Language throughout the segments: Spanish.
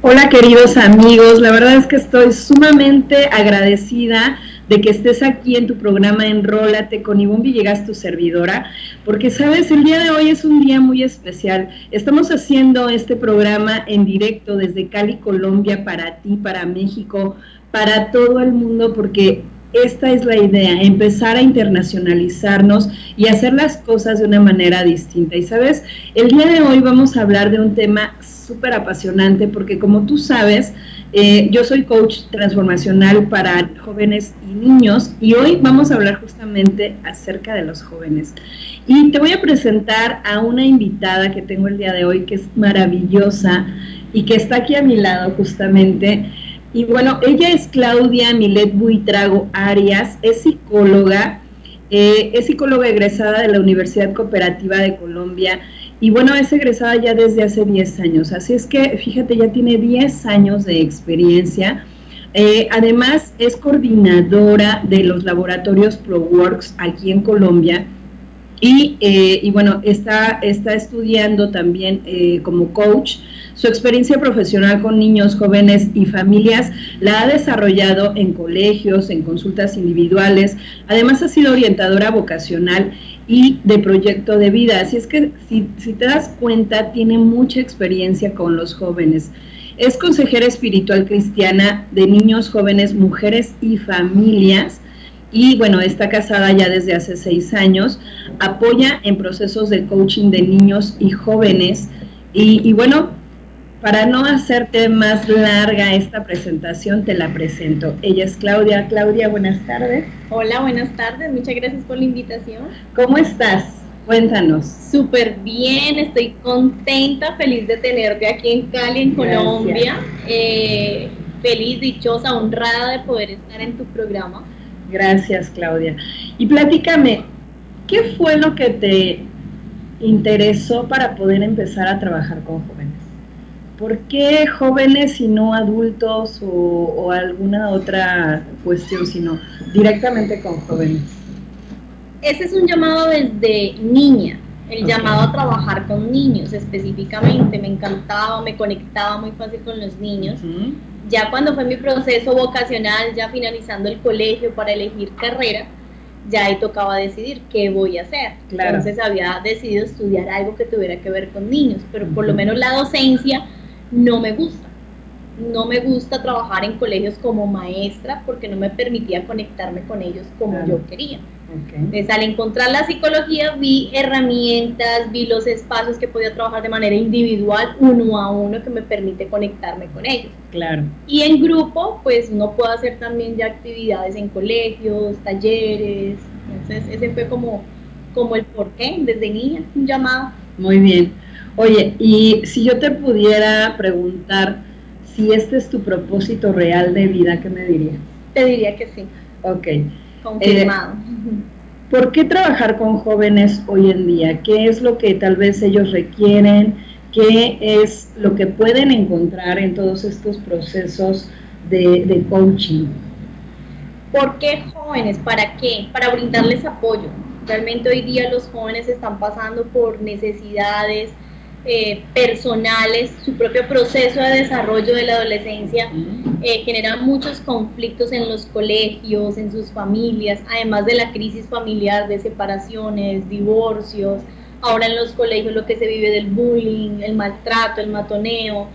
Hola queridos amigos, la verdad es que estoy sumamente agradecida de que estés aquí en tu programa Enrólate con Ivonne Villegas, tu servidora, porque sabes, el día de hoy es un día muy especial. Estamos haciendo este programa en directo desde Cali, Colombia, para ti, para México, para todo el mundo, porque esta es la idea, empezar a internacionalizarnos y hacer las cosas de una manera distinta. Y sabes, el día de hoy vamos a hablar de un tema súper apasionante porque como tú sabes, yo soy coach transformacional para jóvenes y niños y hoy vamos a hablar justamente acerca de los jóvenes. Y te voy a presentar a una invitada que tengo el día de hoy que es maravillosa y que está aquí a mi lado justamente. Y bueno, ella es Claudia Milet Buitrago Arias, es psicóloga egresada de la Universidad Cooperativa de Colombia y bueno, es egresada ya desde hace 10 años, así es que fíjate, ya tiene 10 años de experiencia. Además es coordinadora de los laboratorios ProWorks aquí en Colombia y bueno, está estudiando también como coach. Su experiencia profesional con niños, jóvenes y familias la ha desarrollado en colegios, en consultas individuales. Además ha sido orientadora vocacional y de proyecto de vida. Así es que si te das cuenta, tiene mucha experiencia con los jóvenes. Es consejera espiritual cristiana de niños, jóvenes, mujeres y familias. Y bueno, está casada ya desde hace 6 años. Apoya en procesos de coaching de niños y jóvenes. Y bueno, para no hacerte más larga esta presentación, te la presento. Ella es Claudia. Claudia, buenas tardes. Hola, buenas tardes. Muchas gracias por la invitación. ¿Cómo estás? Cuéntanos. Súper bien, estoy contenta, feliz de tenerte aquí en Cali, en Colombia. Feliz, dichosa, honrada de poder estar en tu programa. Gracias, Claudia. Y platícame, ¿qué fue lo que te interesó para poder empezar a trabajar con jóvenes? ¿Por qué jóvenes y no adultos o alguna otra cuestión, sino directamente con jóvenes? Ese es un llamado desde niña, el llamado a trabajar con niños específicamente. Me encantaba, me conectaba muy fácil con los niños. Ya cuando fue mi proceso vocacional, ya finalizando el colegio para elegir carrera, ya ahí tocaba decidir qué voy a hacer. Claro. Entonces había decidido estudiar algo que tuviera que ver con niños, pero por lo menos la docencia no me gusta. No me gusta trabajar en colegios como maestra porque no me permitía conectarme con ellos como yo quería. Entonces, al encontrar la psicología, vi herramientas, vi los espacios que podía trabajar de manera individual, uno a uno, que me permite conectarme con ellos. Claro. Y en grupo, pues uno puede hacer también ya actividades en colegios, talleres. Entonces, ese fue como el porqué, desde niña, un llamado. Muy bien. Oye, y si yo te pudiera preguntar si este es tu propósito real de vida, ¿qué me dirías? Te diría que sí. Ok. Confirmado. ¿Por qué trabajar con jóvenes hoy en día? ¿Qué es lo que tal vez ellos requieren? ¿Qué es lo que pueden encontrar en todos estos procesos de coaching? ¿Por qué jóvenes? ¿Para qué? Para brindarles apoyo. Realmente hoy día los jóvenes están pasando por necesidades personales, su propio proceso de desarrollo de la adolescencia genera muchos conflictos en los colegios, en sus familias, además de la crisis familiar de separaciones, divorcios. Ahora en los colegios lo que se vive del bullying, el maltrato, el matoneo.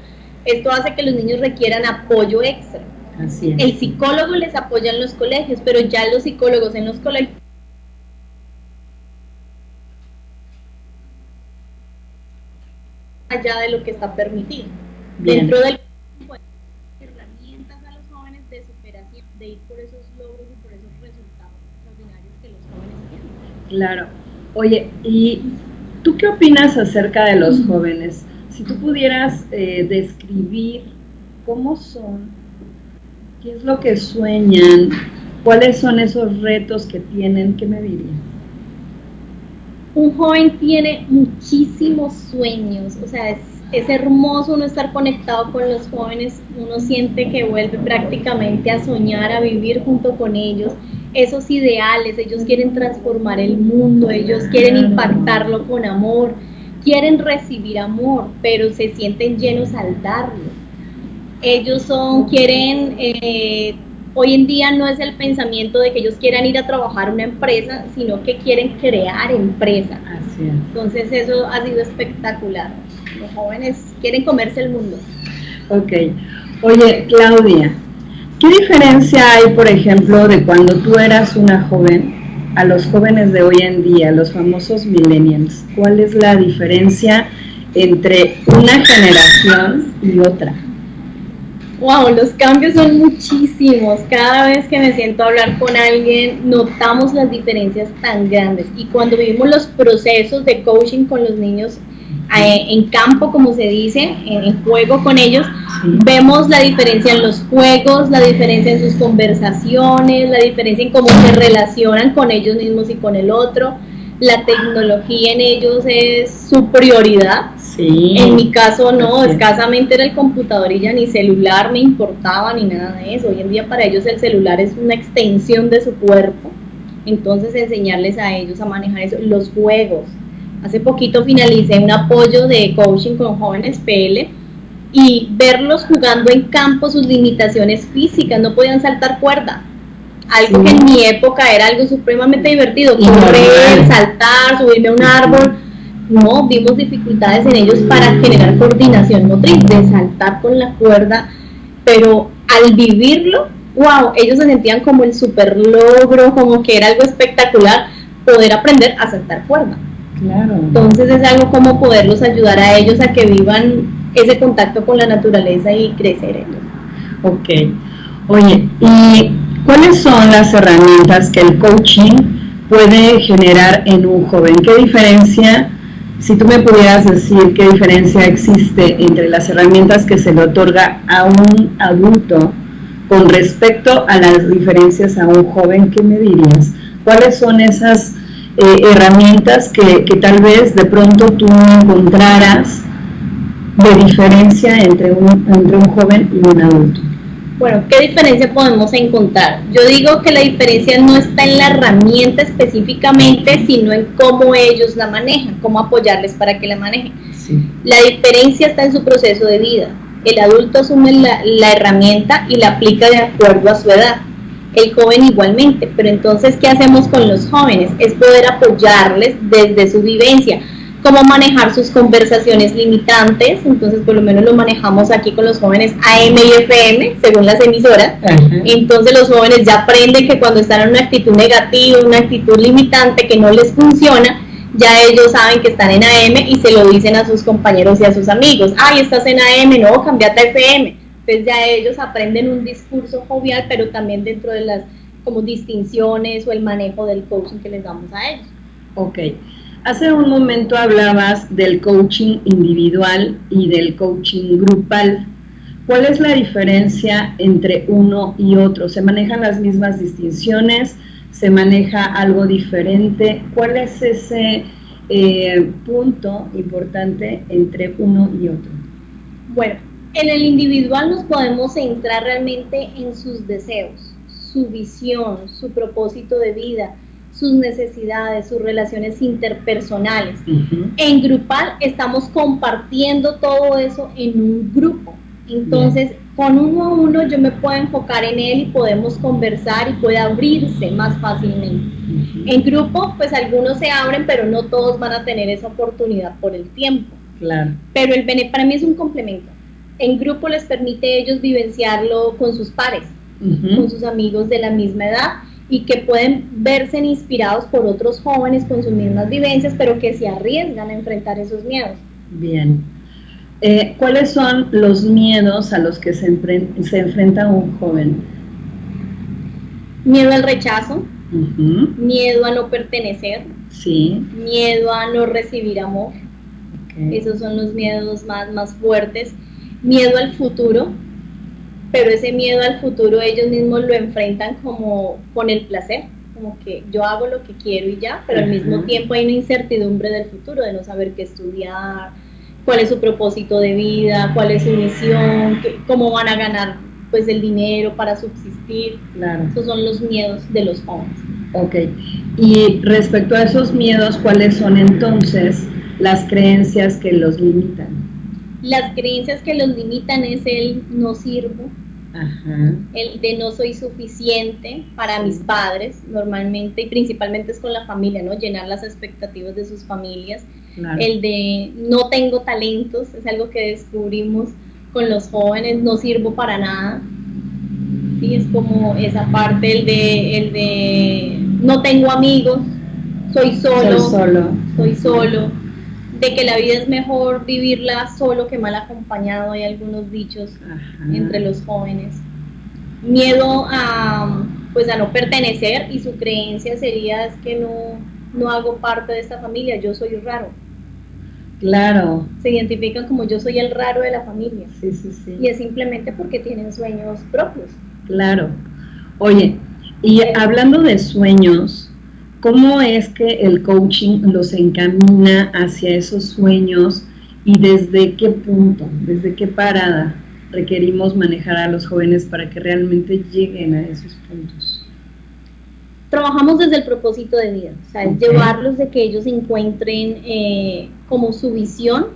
Esto hace que los niños requieran apoyo extra. Así es. El psicólogo les apoya en los colegios, pero ya los psicólogos en los colegios allá de lo que está permitido. Bien. Dentro del herramientas a los jóvenes de superación, de ir por esos logros y por esos resultados extraordinarios que los jóvenes tienen. Claro. Oye, ¿y tú qué opinas acerca de los jóvenes? Si tú pudieras describir cómo son, qué es lo que sueñan, cuáles son esos retos que tienen, ¿qué me dirías? Un joven tiene muchísimos sueños, o sea, es hermoso uno estar conectado con los jóvenes, uno siente que vuelve prácticamente a soñar, a vivir junto con ellos, esos ideales, ellos quieren transformar el mundo, ellos quieren impactarlo con amor, quieren recibir amor, pero se sienten llenos al darlo. Ellos quieren, hoy en día no es el pensamiento de que ellos quieran ir a trabajar a una empresa, sino que quieren crear empresa. Así es. Entonces eso ha sido espectacular. Los jóvenes quieren comerse el mundo. Ok. Oye, Claudia, ¿qué diferencia hay, por ejemplo, de cuando tú eras una joven a los jóvenes de hoy en día, los famosos millennials? ¿Cuál es la diferencia entre una generación y otra? Wow, los cambios son muchísimos. Cada vez que me siento a hablar con alguien, notamos las diferencias tan grandes. Y cuando vivimos los procesos de coaching con los niños en campo, como se dice, en juego con ellos, vemos la diferencia en los juegos, la diferencia en sus conversaciones, la diferencia en cómo se relacionan con ellos mismos y con el otro. La tecnología en ellos es su prioridad. Sí, en mi caso no, escasamente era el computador y ya ni celular me importaba ni nada de eso. Hoy en día para ellos el celular es una extensión de su cuerpo. Entonces enseñarles a ellos a manejar eso, los juegos. Hace poquito finalicé un apoyo de coaching con jóvenes PL y verlos jugando en campo sus limitaciones físicas, no podían saltar cuerda. Algo que en mi época era algo supremamente divertido, correr, saltar, subirme a un árbol. No, vimos dificultades en ellos para generar coordinación motriz, de saltar con la cuerda, pero al vivirlo, wow, ellos se sentían como el super logro, como que era algo espectacular poder aprender a saltar cuerda. Claro. Entonces es algo como poderlos ayudar a ellos a que vivan ese contacto con la naturaleza y crecer ellos. Ok. Oye, ¿y cuáles son las herramientas que el coaching puede generar en un joven? ¿Qué diferencia, si tú me pudieras decir qué diferencia existe entre las herramientas que se le otorga a un adulto con respecto a las diferencias a un joven, qué me dirías? ¿Cuáles son esas herramientas que tal vez de pronto tú encontraras de diferencia entre un joven y un adulto? Bueno, ¿qué diferencia podemos encontrar? Yo digo que la diferencia no está en la herramienta específicamente, sino en cómo ellos la manejan, cómo apoyarles para que la manejen. Sí. La diferencia está en su proceso de vida. El adulto asume la herramienta y la aplica de acuerdo a su edad. El joven igualmente, pero entonces, ¿qué hacemos con los jóvenes? Es poder apoyarles desde su vivencia. Cómo manejar sus conversaciones limitantes, entonces por lo menos lo manejamos aquí con los jóvenes AM y FM, según las emisoras. Entonces los jóvenes ya aprenden que cuando están en una actitud negativa, una actitud limitante que no les funciona, ya ellos saben que están en AM y se lo dicen a sus compañeros y a sus amigos. Ay, estás en AM, no, cámbiate a FM. Entonces ya ellos aprenden un discurso jovial, pero también dentro de las como distinciones o el manejo del coaching que les damos a ellos. Ok. Hace un momento hablabas del coaching individual y del coaching grupal. ¿Cuál es la diferencia entre uno y otro? ¿Se manejan las mismas distinciones? ¿Se maneja algo diferente? ¿Cuál es ese punto importante entre uno y otro? Bueno, en el individual nos podemos centrar realmente en sus deseos, su visión, su propósito de vida, sus necesidades, sus relaciones interpersonales. En grupal estamos compartiendo todo eso en un grupo. Entonces, con uno a uno yo me puedo enfocar en él y podemos conversar y puede abrirse más fácilmente. En grupo, pues algunos se abren, pero no todos van a tener esa oportunidad por el tiempo. Claro. Pero para mí es un complemento. En grupo les permite a ellos vivenciarlo con sus pares, con sus amigos de la misma edad, y que pueden verse inspirados por otros jóvenes con sus mismas vivencias, pero que se arriesgan a enfrentar esos miedos. Bien. ¿Cuáles son los miedos a los que se enfrenta un joven? Miedo al rechazo, miedo a no pertenecer, miedo a no recibir amor. Esos son los miedos más fuertes. Miedo al futuro, pero ese miedo al futuro ellos mismos lo enfrentan como con el placer, como que yo hago lo que quiero y ya, pero al mismo tiempo hay una incertidumbre del futuro, de no saber qué estudiar, cuál es su propósito de vida, cuál es su misión, cómo van a ganar pues el dinero para subsistir. Claro. Esos son los miedos de los jóvenes. Ok, y respecto a esos miedos, ¿cuáles son entonces las creencias que los limitan? Las creencias que los limitan es el no sirvo, Ajá. el de no soy suficiente para mis padres, normalmente y principalmente es con la familia, ¿no? Llenar las expectativas de sus familias. Claro. El de no tengo talentos, es algo que descubrimos con los jóvenes, no sirvo para nada. Sí, es como esa parte, el de no tengo amigos, soy solo, de que la vida es mejor vivirla solo que mal acompañado, hay algunos dichos. Ajá. Entre los jóvenes. Miedo a no pertenecer, y su creencia sería es que no hago parte de esta familia, yo soy raro. Claro. Se identifican como yo soy el raro de la familia. Sí, sí, sí. Y es simplemente porque tienen sueños propios. Claro. Oye, y hablando de sueños, ¿cómo es que el coaching los encamina hacia esos sueños y desde qué punto, desde qué parada requerimos manejar a los jóvenes para que realmente lleguen a esos puntos? Trabajamos desde el propósito de vida, o sea, es llevarlos de que ellos encuentren como su visión,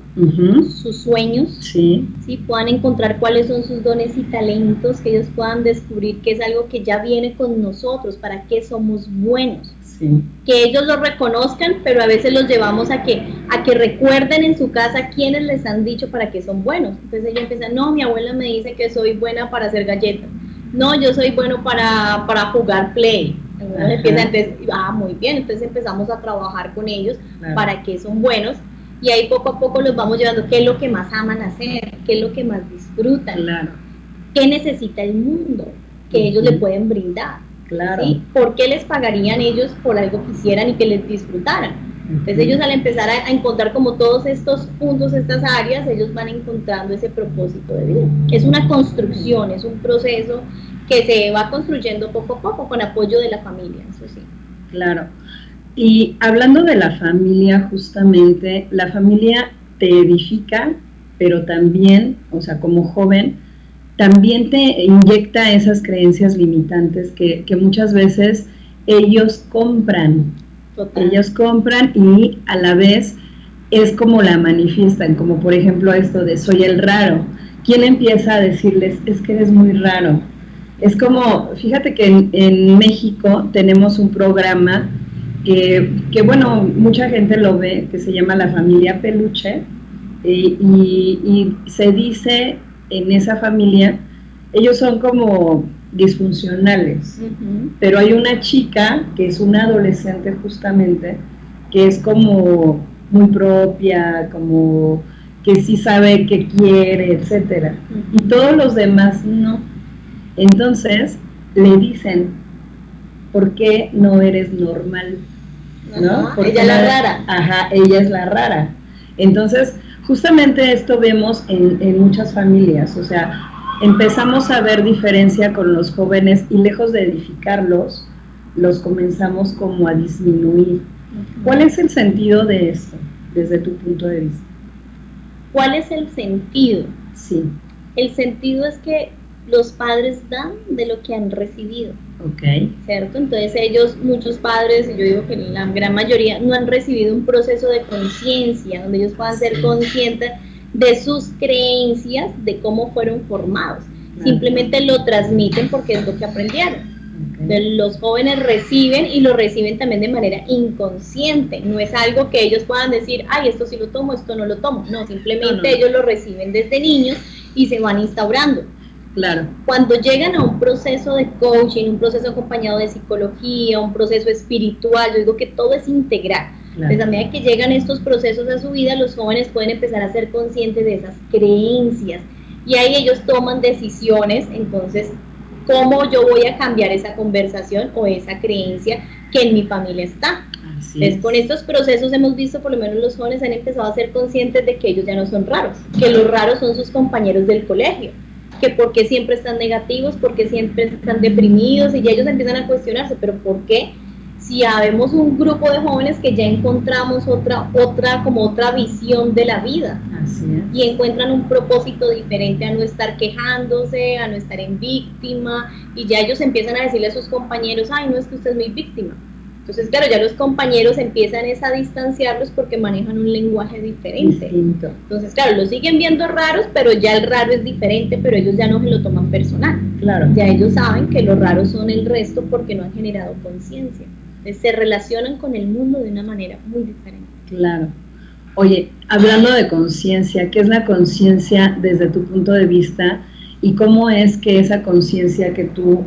sus sueños, ¿sí? Puedan encontrar cuáles son sus dones y talentos, que ellos puedan descubrir que es algo que ya viene con nosotros, para qué somos buenos. Sí. Que ellos lo reconozcan, pero a veces los llevamos a que recuerden en su casa quienes les han dicho para qué son buenos. Entonces ellos empiezan, no, mi abuela me dice que soy buena para hacer galletas, no, yo soy bueno para jugar play. Entonces muy bien, entonces empezamos a trabajar con ellos, claro, para qué son buenos, y ahí poco a poco los vamos llevando, qué es lo que más aman hacer, qué es lo que más disfrutan, claro, qué necesita el mundo, que ellos le pueden brindar. Claro. ¿Sí? ¿Por qué les pagarían ellos por algo que hicieran y que les disfrutaran? Entonces ellos, al empezar a encontrar como todos estos puntos, estas áreas, ellos van encontrando ese propósito de vida. Es una construcción, es un proceso que se va construyendo poco a poco con apoyo de la familia, eso sí. Claro. Y hablando de la familia, justamente, la familia te edifica, pero también, o sea, como joven, también te inyecta esas creencias limitantes que muchas veces ellos compran. Total. Ellos compran y a la vez es como la manifiestan, como por ejemplo esto de soy el raro. ¿Quién empieza a decirles, es que eres muy raro? Es como, fíjate que en México tenemos un programa que bueno, mucha gente lo ve, que se llama La Familia Peluche, y se dice en esa familia, ellos son como disfuncionales, pero hay una chica que es una adolescente justamente, que es como muy propia, como que sí sabe qué quiere, etcétera, y todos los demás no. Entonces le dicen, ¿por qué no eres normal? ¿No? Ella es la rara. Ajá, ella es la rara. Entonces, justamente esto vemos en muchas familias, o sea, empezamos a ver diferencia con los jóvenes y lejos de edificarlos, los comenzamos como a disminuir. ¿Cuál es el sentido de esto, desde tu punto de vista? ¿Cuál es el sentido? Sí. El sentido es que los padres dan de lo que han recibido. Okay. ¿Cierto? Entonces ellos, muchos padres, yo digo que la gran mayoría, no han recibido un proceso de conciencia, donde ellos puedan ser conscientes de sus creencias, de cómo fueron formados. Simplemente lo transmiten porque es lo que aprendieron. Okay. Los jóvenes reciben y lo reciben también de manera inconsciente. No es algo que ellos puedan decir, ay, esto sí lo tomo, esto no lo tomo. No, simplemente ellos lo reciben desde niños y se van instaurando. Claro. Cuando llegan a un proceso de coaching, un proceso acompañado de psicología, un proceso espiritual, yo digo que todo es integral. Claro. Desde a medida que llegan estos procesos a su vida, los jóvenes pueden empezar a ser conscientes de esas creencias y ahí ellos toman decisiones. Entonces, ¿cómo yo voy a cambiar esa conversación o esa creencia que en mi familia está? Entonces, con estos procesos hemos visto, por lo menos los jóvenes han empezado a ser conscientes de que ellos ya no son raros, que los raros son sus compañeros del colegio, que por qué siempre están negativos, por qué siempre están deprimidos, y ya ellos empiezan a cuestionarse, pero ¿por qué? Si habemos un grupo de jóvenes que ya encontramos otra visión de la vida. Así es. Y encuentran un propósito diferente a no estar quejándose, a no estar en víctima, y ya ellos empiezan a decirle a sus compañeros, ay, no, es que usted es muy víctima. Entonces, claro, ya los compañeros empiezan a distanciarlos porque manejan un lenguaje diferente. Distinto. Entonces, claro, los siguen viendo raros, pero ya el raro es diferente, pero ellos ya no se lo toman personal. Claro. Ya ellos saben que los raros son el resto porque no han generado conciencia. Se relacionan con el mundo de una manera muy diferente. Claro. Oye, hablando de conciencia, ¿qué es la conciencia desde tu punto de vista? ¿Y cómo es que esa conciencia que tú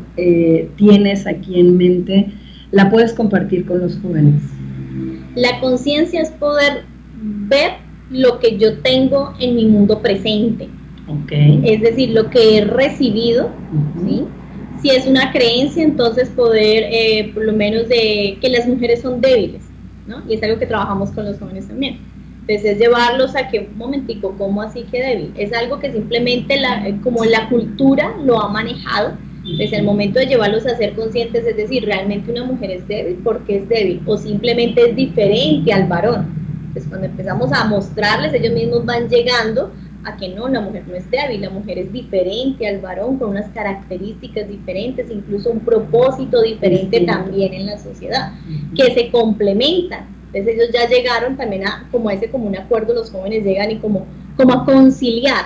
tienes aquí en mente la puedes compartir con los jóvenes? La conciencia es poder ver lo que yo tengo en mi mundo presente. Okay. Es decir, lo que he recibido, ¿sí? Si es una creencia, entonces poder, por lo menos, de que las mujeres son débiles, ¿no? Y es algo que trabajamos con los jóvenes también. Entonces es llevarlos a que, un momentico, ¿cómo así que débil? Es algo que simplemente como la cultura lo ha manejado. Desde el momento de llevarlos a ser conscientes, es decir, realmente una mujer es débil, ¿por qué es débil? O simplemente es diferente al varón. Entonces cuando empezamos a mostrarles, ellos mismos van llegando a que no, la mujer no es débil, la mujer es diferente al varón, con unas características diferentes, incluso un propósito diferente también en la sociedad, que se complementan. Entonces ellos ya llegaron también a como un acuerdo, los jóvenes llegan y como a conciliar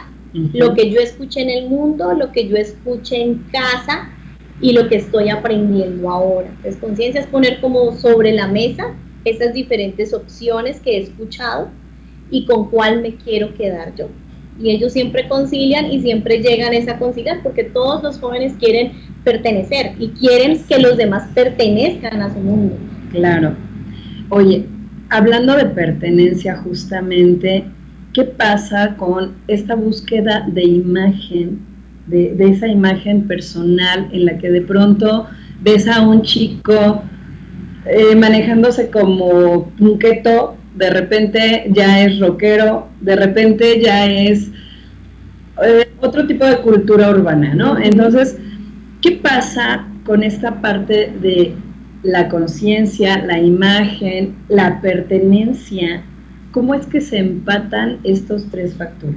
lo que yo escuché en el mundo, lo que yo escuché en casa y lo que estoy aprendiendo ahora. Entonces conciencia es poner como sobre la mesa esas diferentes opciones que he escuchado y con cuál me quiero quedar yo. Y ellos siempre concilian y siempre llegan a esa conciliación porque todos los jóvenes quieren pertenecer y quieren que los demás pertenezcan a su mundo. Claro. Oye, hablando de pertenencia justamente, ¿qué pasa con esta búsqueda de imagen, de esa imagen personal en la que de pronto ves a un chico manejándose como punqueto, de repente ya es rockero, de repente ya es otro tipo de cultura urbana, ¿no? Entonces, ¿qué pasa con esta parte de la conciencia, la imagen, la pertenencia? ¿Cómo es que se empatan estos tres factores?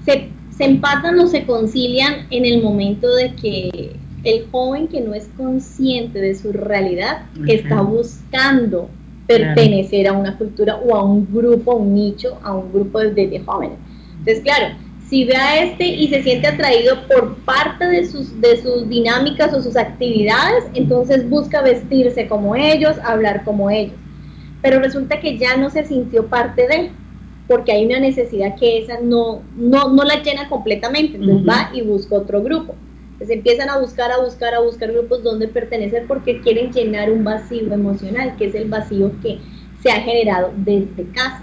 Se empatan o se concilian en el momento de que el joven que no es consciente de su realidad está buscando pertenecer a una cultura o a un grupo, a un nicho, a un grupo de jóvenes. Entonces, claro, si ve a y se siente atraído por parte de sus dinámicas o sus actividades, entonces busca vestirse como ellos, hablar como ellos. Pero resulta que ya no se sintió parte de, porque hay una necesidad que esa no la llena completamente, entonces va y busca otro grupo. Entonces empiezan a buscar grupos donde pertenecer porque quieren llenar un vacío emocional, que es el vacío que se ha generado desde casa.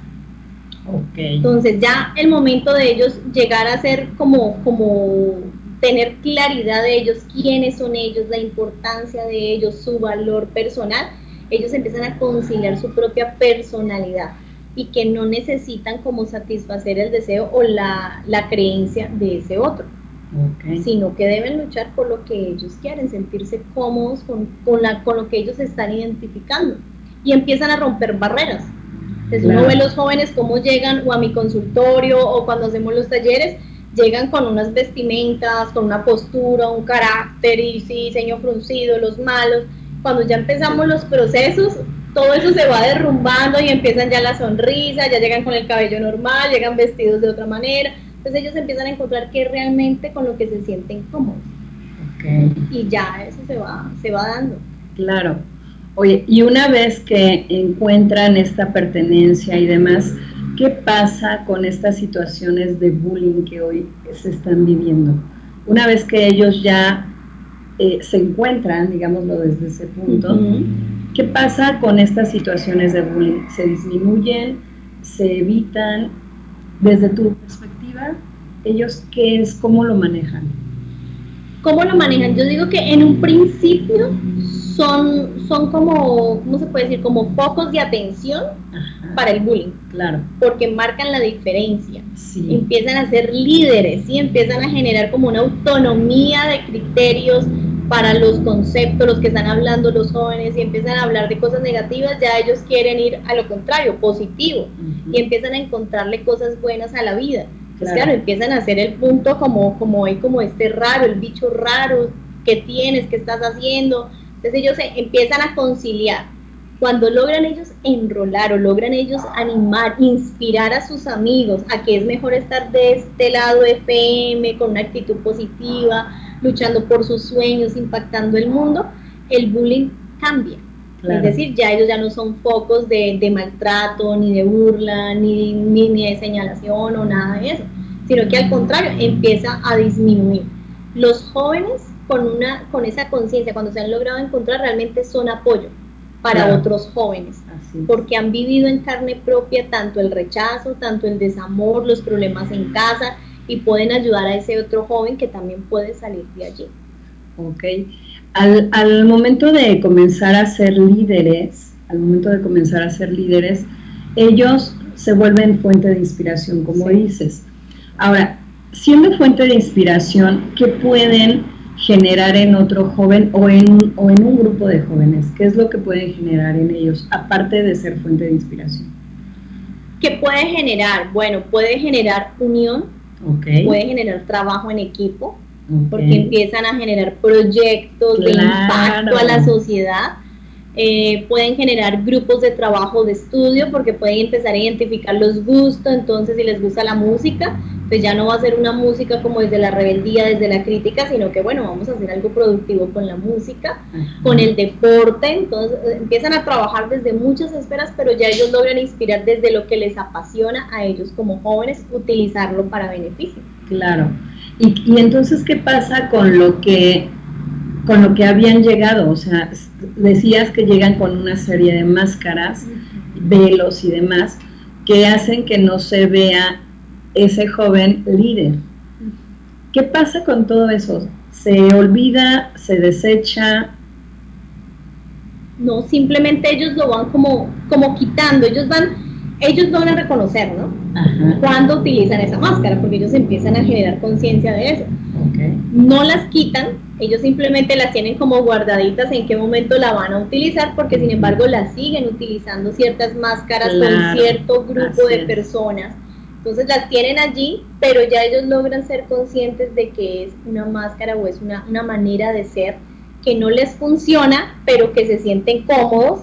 Okay. Entonces ya el momento de ellos llegar a ser como tener claridad de ellos, quiénes son ellos, la importancia de ellos, su valor personal, ellos empiezan a conciliar su propia personalidad y que no necesitan como satisfacer el deseo o la creencia de ese otro. Okay. Sino que deben luchar por lo que ellos quieren, sentirse cómodos con lo que ellos están identificando y empiezan a romper barreras. Entonces uno ve los jóvenes cómo llegan o a mi consultorio o cuando hacemos los talleres, llegan con unas vestimentas, con una postura, un carácter y sí, ceño fruncido, los malos. Cuando ya empezamos los procesos, todo eso se va derrumbando y empiezan ya la sonrisa, ya llegan con el cabello normal, llegan vestidos de otra manera. Entonces ellos empiezan a encontrar qué realmente con lo que se sienten cómodos. Okay. Y ya eso se va dando. Claro. Oye, y una vez que encuentran esta pertenencia y demás, ¿qué pasa con estas situaciones de bullying que hoy se están viviendo? Una vez que ellos ya se encuentran, digámoslo desde ese punto, ¿qué pasa con estas situaciones de bullying? ¿Se disminuyen? ¿Se evitan? Desde tu perspectiva, ¿ellos qué es? ¿Cómo lo manejan? ¿Cómo lo manejan? Yo digo que en un principio son como, ¿cómo se puede decir? Como focos de atención para el bullying. Claro. Porque marcan la diferencia. Sí. Empiezan a ser líderes, ¿sí? Empiezan a generar como una autonomía de criterios para los conceptos, los que están hablando los jóvenes, y empiezan a hablar de cosas negativas, ya ellos quieren ir a lo contrario, positivo, y empiezan a encontrarle cosas buenas a la vida. Entonces, claro, empiezan a hacer el punto como este raro, el bicho raro, ¿qué tienes? ¿Qué estás haciendo? Entonces ellos se empiezan a conciliar. Cuando logran ellos enrolar o logran ellos animar, inspirar a sus amigos a que es mejor estar de este lado de FM, con una actitud positiva, luchando por sus sueños, impactando el mundo, el bullying cambia. Claro. Es decir, ya ellos ya no son focos de maltrato, ni de burla, ni de señalación o nada de eso, sino que al contrario, empieza a disminuir. Los jóvenes con esa conciencia, cuando se han logrado encontrar, realmente son apoyo para claro. otros jóvenes, porque han vivido en carne propia tanto el rechazo, tanto el desamor, los problemas en casa, y pueden ayudar a ese otro joven que también puede salir de allí. Ok. Al momento de comenzar a ser líderes, ellos se vuelven fuente de inspiración, como sí. dices. Ahora, siendo fuente de inspiración, ¿qué pueden generar en otro joven o en un grupo de jóvenes? ¿Qué es lo que pueden generar en ellos, aparte de ser fuente de inspiración? ¿Qué puede generar? Bueno, puede generar unión, okay. puede generar trabajo en equipo, okay. porque empiezan a generar proyectos claro. de impacto a la sociedad. Pueden generar grupos de trabajo de estudio, porque pueden empezar a identificar los gustos. Entonces, si les gusta la música, pues ya no va a ser una música como desde la rebeldía, desde la crítica, sino que bueno, vamos a hacer algo productivo con la música, con el deporte. Entonces empiezan a trabajar desde muchas esferas, pero ya ellos logran inspirar desde lo que les apasiona a ellos como jóvenes, utilizarlo para beneficio. Claro. Y entonces, ¿qué pasa con lo que habían llegado? O sea, decías que llegan con una serie de máscaras, velos y demás, que hacen que no se vea ese joven líder. ¿Qué pasa con todo eso? ¿Se olvida? ¿Se desecha? No, simplemente ellos lo van como quitando. Ellos logran reconocer, ¿no? Ajá. Cuando utilizan esa máscara, porque ellos empiezan a generar conciencia de eso. Okay. No las quitan, ellos simplemente las tienen como guardaditas en qué momento la van a utilizar, porque sin embargo las siguen utilizando ciertas máscaras claro. con cierto grupo de personas. Entonces las tienen allí, pero ya ellos logran ser conscientes de que es una máscara o es una manera de ser que no les funciona, pero que se sienten cómodos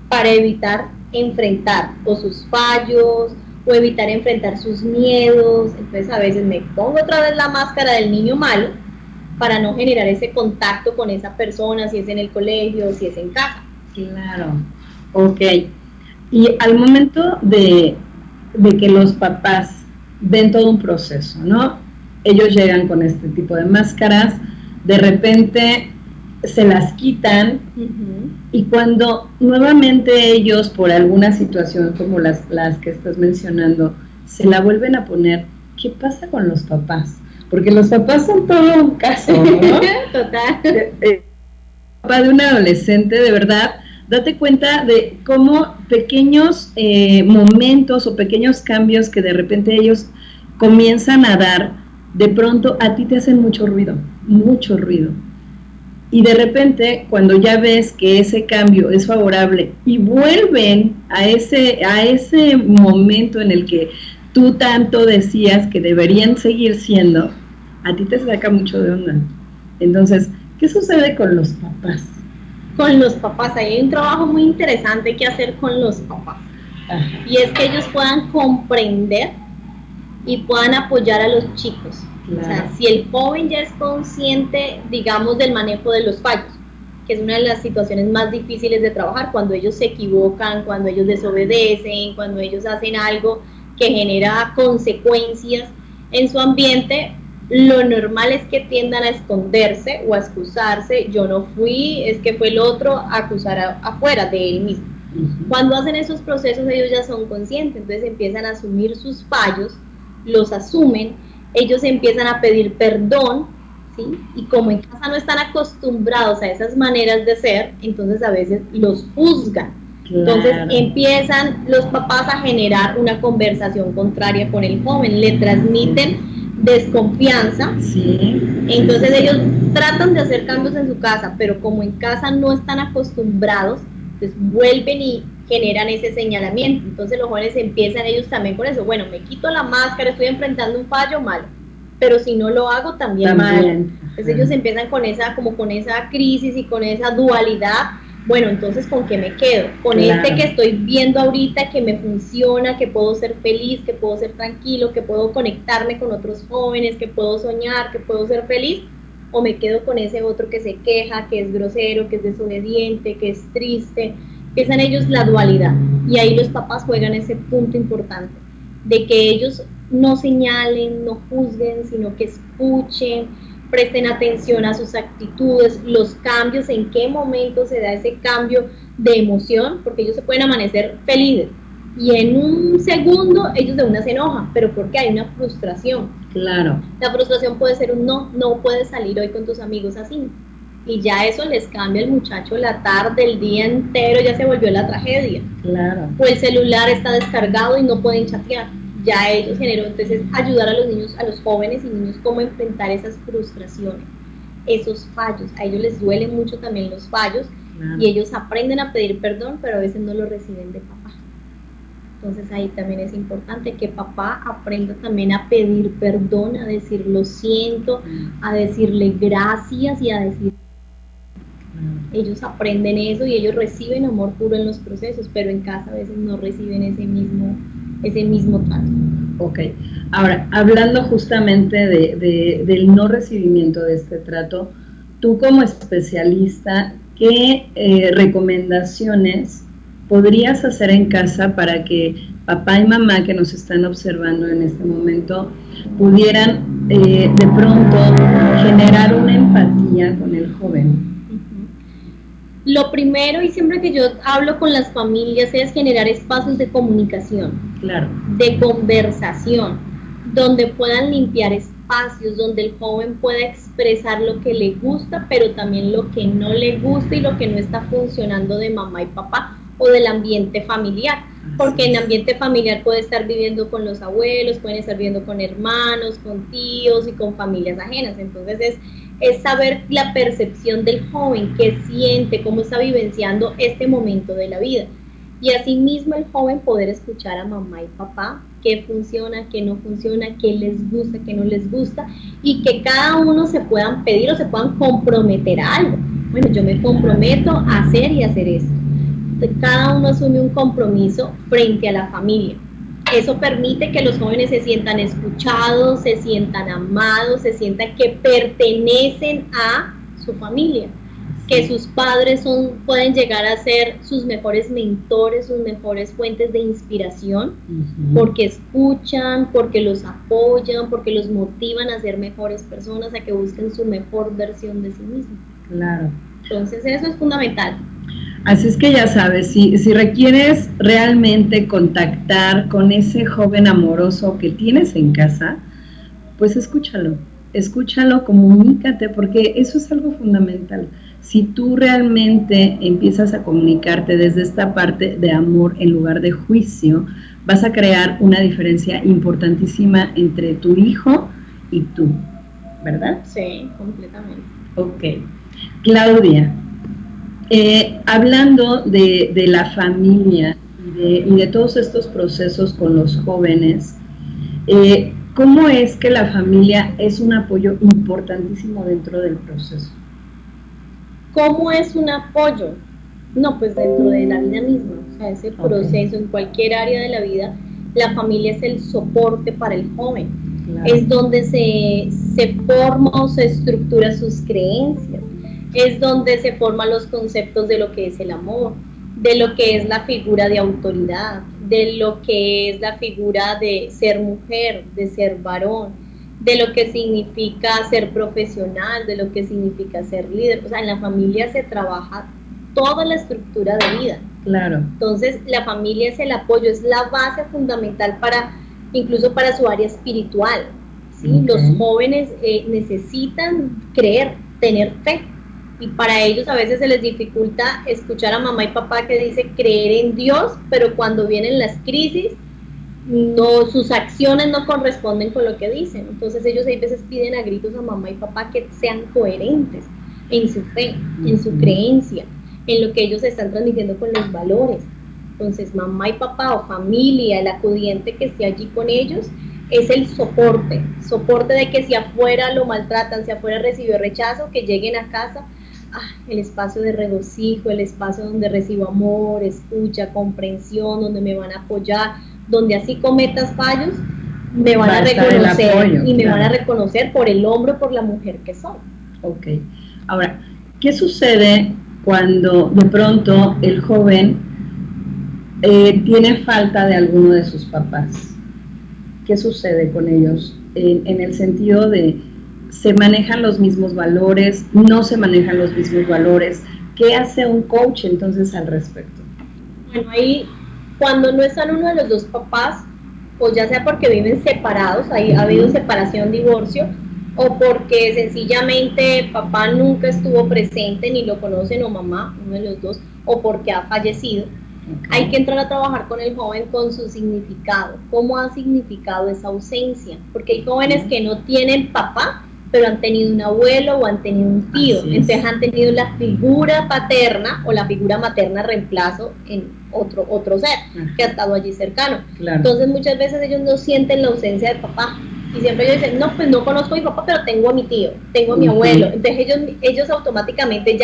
para evitar enfrentar o sus fallos o evitar enfrentar sus miedos. Entonces a veces me pongo otra vez la máscara del niño malo para no generar ese contacto con esa persona, si es en el colegio, si es en casa. Claro, ok. Y al momento de que los papás ven todo un proceso, ¿no? Ellos llegan con este tipo de máscaras, de repente se las quitan, y cuando nuevamente ellos, por alguna situación como las que estás mencionando, se la vuelven a poner, ¿qué pasa con los papás? Porque los papás son todo un caso, ¿no? Total. Papá de un adolescente, de verdad, date cuenta de cómo pequeños momentos o pequeños cambios que de repente ellos comienzan a dar, de pronto a ti te hacen mucho ruido. Y de repente, cuando ya ves que ese cambio es favorable y vuelven a ese momento en el que tú tanto decías que deberían seguir siendo, a ti te saca mucho de onda. Entonces, ¿qué sucede con los papás? Con los papás, hay un trabajo muy interesante que hacer con los papás. Ajá. Y es que ellos puedan comprender y puedan apoyar a los chicos. Claro. O sea, si el joven ya es consciente, digamos, del manejo de los fallos, que es una de las situaciones más difíciles de trabajar, cuando ellos se equivocan, cuando ellos desobedecen, cuando ellos hacen algo que genera consecuencias en su ambiente, lo normal es que tiendan a esconderse o a excusarse. Yo no fui, es que fue el otro, a acusar afuera de él mismo. Cuando hacen esos procesos, ellos ya son conscientes, entonces empiezan a asumir sus fallos, los asumen, ellos empiezan a pedir perdón, ¿sí? Y como en casa no están acostumbrados a esas maneras de ser, entonces a veces los juzgan. Claro. Entonces empiezan los papás a generar una conversación contraria con el joven, le transmiten desconfianza, sí. Entonces ellos tratan de hacer cambios en su casa, pero como en casa no están acostumbrados, entonces vuelven y generan ese señalamiento. Entonces los jóvenes empiezan ellos también con eso, bueno, me quito la máscara, estoy enfrentando un fallo malo, pero si no lo hago también mal. Entonces ellos empiezan con esa, como con esa crisis y con esa dualidad. Bueno, entonces, ¿con qué me quedo? Con este que estoy viendo ahorita, que me funciona, que puedo ser feliz, que puedo ser tranquilo, que puedo conectarme con otros jóvenes, que puedo soñar, que puedo ser feliz, o me quedo con ese otro que se queja, que es grosero, que es desobediente, que es triste. Empiezan ellos la dualidad, y ahí los papás juegan ese punto importante, de que ellos no señalen, no juzguen, sino que escuchen, presten atención a sus actitudes, los cambios, en qué momento se da ese cambio de emoción, porque ellos se pueden amanecer felices y en un segundo ellos de una se enojan, pero porque hay una frustración. Claro. La frustración puede ser un no puedes salir hoy con tus amigos así, y ya eso les cambia al muchacho la tarde, el día entero, ya se volvió la tragedia. Claro. O el celular está descargado y no pueden chatear. Ya ellos generó, entonces ayudar a los niños, a los jóvenes y niños, cómo enfrentar esas frustraciones, esos fallos. A ellos les duelen mucho también los fallos, claro, y ellos aprenden a pedir perdón, pero a veces no lo reciben de papá. Entonces ahí también es importante que papá aprenda también a pedir perdón, a decir lo siento, a decirle gracias y a decir... Ellos aprenden eso y ellos reciben amor puro en los procesos, pero en casa a veces no reciben ese mismo trato. Ok, ahora, hablando justamente del no recibimiento de este trato, tú como especialista, ¿qué recomendaciones podrías hacer en casa para que papá y mamá que nos están observando en este momento pudieran de pronto generar una empatía con el joven? Lo primero, y siempre que yo hablo con las familias, es generar espacios de comunicación, claro, de conversación, donde puedan limpiar espacios, donde el joven pueda expresar lo que le gusta, pero también lo que no le gusta y lo que no está funcionando de mamá y papá o del ambiente familiar, porque en el ambiente familiar puede estar viviendo con los abuelos, pueden estar viviendo con hermanos, con tíos y con familias ajenas. Entonces es saber la percepción del joven, qué siente, cómo está vivenciando este momento de la vida. Y asimismo el joven poder escuchar a mamá y papá, qué funciona, qué no funciona, qué les gusta, qué no les gusta, y que cada uno se puedan pedir o se puedan comprometer a algo. Bueno, yo me comprometo a hacer y hacer esto. Cada uno asume un compromiso frente a la familia. Eso permite que los jóvenes se sientan escuchados, se sientan amados, se sientan que pertenecen a su familia, que sus padres pueden llegar a ser sus mejores mentores, sus mejores fuentes de inspiración, porque escuchan, porque los apoyan, porque los motivan a ser mejores personas, a que busquen su mejor versión de sí mismos. Claro. Entonces eso es fundamental. Así es que ya sabes, si requieres realmente contactar con ese joven amoroso que tienes en casa, pues escúchalo, comunícate, porque eso es algo fundamental. Si tú realmente empiezas a comunicarte desde esta parte de amor en lugar de juicio, vas a crear una diferencia importantísima entre tu hijo y tú, ¿verdad? Sí, completamente. Ok. Claudia, hablando de la familia y de todos estos procesos con los jóvenes, ¿cómo es que la familia es un apoyo importantísimo dentro del proceso? ¿Cómo es un apoyo? No, pues dentro de la vida misma, o sea, ese proceso en cualquier área de la vida, la familia es el soporte para el joven, claro, es donde se forma o se estructura sus creencias, es donde se forman los conceptos de lo que es el amor, de lo que es la figura de autoridad, de lo que es la figura de ser mujer, de ser varón, de lo que significa ser profesional, de lo que significa ser líder. O sea, en la familia se trabaja toda la estructura de vida. Claro. Entonces, la familia es el apoyo, es la base fundamental incluso para su área espiritual, ¿sí? Okay. Los jóvenes necesitan creer, tener fe. Y para ellos a veces se les dificulta escuchar a mamá y papá que dice creer en Dios, pero cuando vienen las crisis, sus acciones no corresponden con lo que dicen. Entonces ellos a veces piden a gritos a mamá y papá que sean coherentes en su fe, en su creencia, en lo que ellos están transmitiendo con los valores. Entonces mamá y papá o familia, el acudiente que esté allí con ellos, es el soporte de que si afuera lo maltratan, si afuera recibió rechazo, que lleguen a casa, el espacio de regocijo, el espacio donde recibo amor, escucha, comprensión, donde me van a apoyar, donde así cometas fallos, me van a reconocer apoyo, y me van a reconocer por el hombre o por la mujer que soy. Ok, ahora, ¿qué sucede cuando de pronto el joven tiene falta de alguno de sus papás? ¿Qué sucede con ellos? En el sentido de, ¿se manejan los mismos valores? ¿No se manejan los mismos valores? ¿Qué hace un coach entonces al respecto? Bueno, ahí cuando no están uno de los dos papás, o ya sea porque viven separados, ahí ha habido separación, divorcio, o porque sencillamente papá nunca estuvo presente, ni lo conocen, o mamá, uno de los dos, o porque ha fallecido. Okay. Hay que entrar a trabajar con el joven con su significado. ¿Cómo ha significado esa ausencia? Porque hay jóvenes que no tienen papá, pero han tenido un abuelo o han tenido un tío. Entonces han tenido la figura paterna o la figura materna reemplazo en otro ser que ha estado allí cercano. Claro. Entonces muchas veces ellos no sienten la ausencia de papá. Y siempre ellos dicen, no, pues no conozco a mi papá, pero tengo a mi tío, tengo a mi abuelo. Entonces ellos automáticamente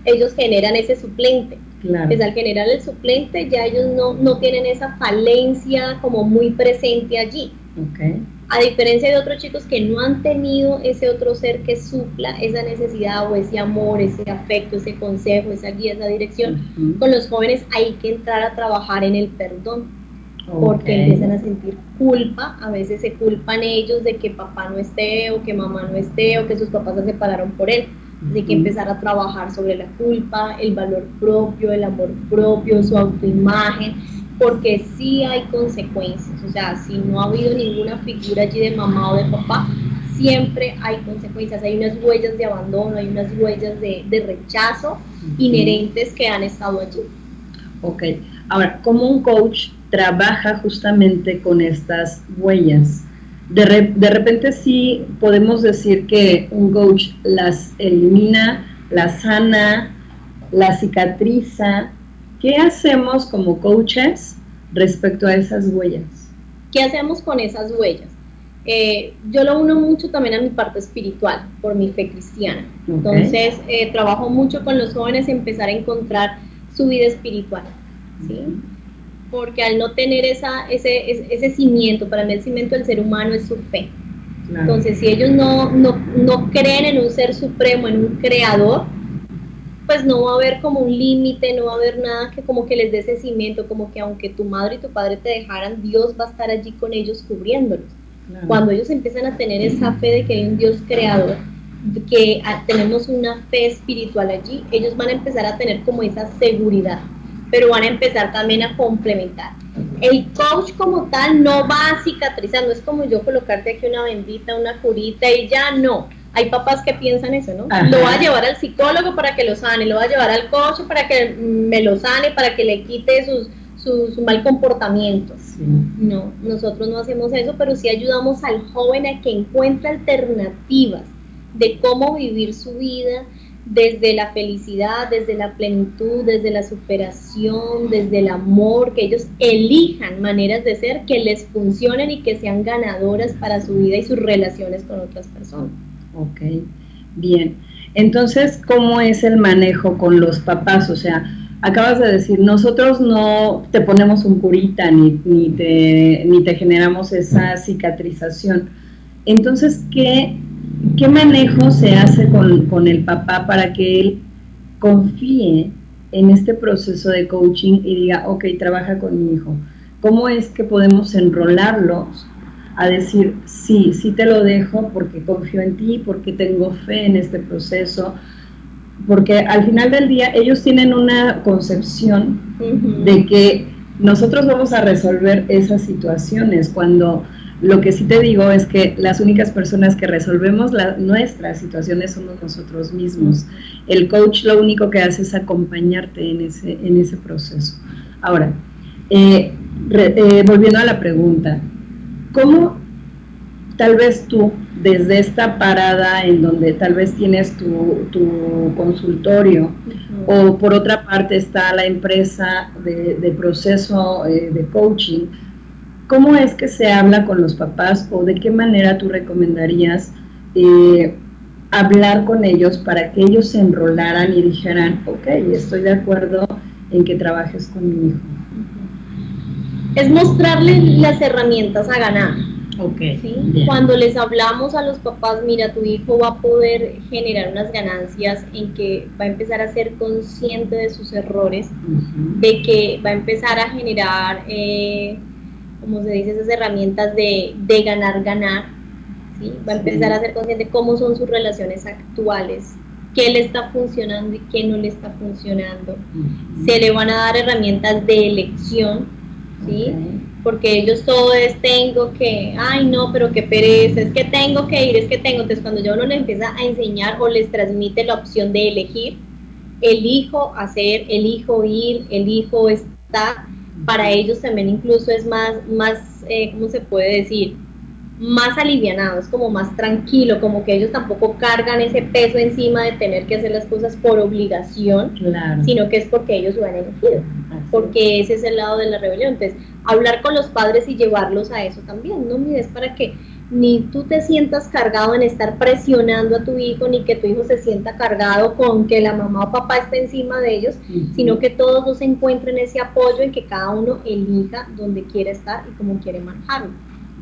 ellos generan ese suplente. Claro. Pues al generar el suplente ya ellos no tienen esa falencia como muy presente allí. Okay. A diferencia de otros chicos que no han tenido ese otro ser que supla esa necesidad o ese amor, ese afecto, ese consejo, esa guía, esa dirección, con los jóvenes hay que entrar a trabajar en el perdón. Porque empiezan a sentir culpa, a veces se culpan ellos de que papá no esté o que mamá no esté o que sus papás se separaron por él. Hay que empezar a trabajar sobre la culpa, el valor propio, el amor propio, su autoimagen, porque sí hay consecuencias. O sea, si no ha habido ninguna figura allí de mamá o de papá, siempre hay consecuencias. Hay unas huellas de abandono, hay unas huellas de rechazo inherentes que han estado allí. Ok, ahora, ¿cómo un coach trabaja justamente con estas huellas? De repente sí podemos decir que un coach las elimina, las sana, las cicatriza. ¿Qué hacemos como coaches respecto a esas huellas? ¿Qué hacemos con esas huellas? Yo lo uno mucho también a mi parte espiritual, por mi fe cristiana. Okay. Entonces, trabajo mucho con los jóvenes empezar a encontrar su vida espiritual, ¿sí? Porque al no tener ese cimiento, para mí el cimiento del ser humano es su fe. Claro. Entonces, si ellos no creen en un ser supremo, en un creador, pues no va a haber como un límite, no va a haber nada que como que les dé ese cimiento, como que aunque tu madre y tu padre te dejaran, Dios va a estar allí con ellos cubriéndolos. Claro. Cuando ellos empiezan a tener esa fe de que hay un Dios creador, que tenemos una fe espiritual allí, ellos van a empezar a tener como esa seguridad, pero van a empezar también a complementar. El coach como tal no va a cicatrizar, no es como yo colocarte aquí una bendita, una curita y ya no. Hay papás que piensan eso, ¿no? Ajá. Lo va a llevar al psicólogo para que lo sane, lo va a llevar al coach para que me lo sane, para que le quite su mal comportamiento. Sí. No, nosotros no hacemos eso, pero sí ayudamos al joven a que encuentre alternativas de cómo vivir su vida desde la felicidad, desde la plenitud, desde la superación, desde el amor, que ellos elijan maneras de ser que les funcionen y que sean ganadoras para su vida y sus relaciones con otras personas. Ok, bien. Entonces, ¿cómo es el manejo con los papás? O sea, acabas de decir, nosotros no te ponemos un curita ni te generamos esa cicatrización. Entonces, ¿qué manejo se hace con el papá para que él confíe en este proceso de coaching y diga, ok, trabaja con mi hijo? ¿Cómo es que podemos enrolarlos a decir, sí te lo dejo porque confío en ti, porque tengo fe en este proceso? Porque al final del día ellos tienen una concepción de que nosotros vamos a resolver esas situaciones, cuando lo que sí te digo es que las únicas personas que resolvemos nuestras situaciones somos nosotros mismos. El coach lo único que hace es acompañarte en ese proceso. Ahora, volviendo a la pregunta, ¿cómo tal vez tú, desde esta parada en donde tal vez tienes tu consultorio, o por otra parte está la empresa de proceso de coaching, ¿cómo es que se habla con los papás o de qué manera tú recomendarías hablar con ellos para que ellos se enrolaran y dijeran, ok, estoy de acuerdo en que trabajes con mi hijo? Es mostrarles las herramientas a ganar. Okay, ¿Sí? Cuando les hablamos a los papás, mira, tu hijo va a poder generar unas ganancias en que va a empezar a ser consciente de sus errores, de que va a empezar a generar, como se dice, esas herramientas de ganar, ¿sí? Va a empezar a ser consciente de cómo son sus relaciones actuales, qué le está funcionando y qué no le está funcionando. Se le van a dar herramientas de elección, ¿sí? Porque ellos todo es tengo que, ay no, pero qué pereza, es que tengo que ir, es que tengo. Entonces cuando ya uno le empieza a enseñar o les transmite la opción de elegir, elijo hacer, elijo ir, elijo estar, para ellos también incluso es más ¿cómo se puede decir? Más alivianado, es como más tranquilo, como que ellos tampoco cargan ese peso encima de tener que hacer las cosas por obligación, sino que es porque ellos lo han elegido, porque ese es el lado de la rebelión. Entonces, hablar con los padres y llevarlos a eso también, no mires, para que ni tú te sientas cargado en estar presionando a tu hijo, ni que tu hijo se sienta cargado con que la mamá o papá esté encima de ellos, sino que todos dos encuentren ese apoyo en que cada uno elija dónde quiere estar y cómo quiere manejarlo.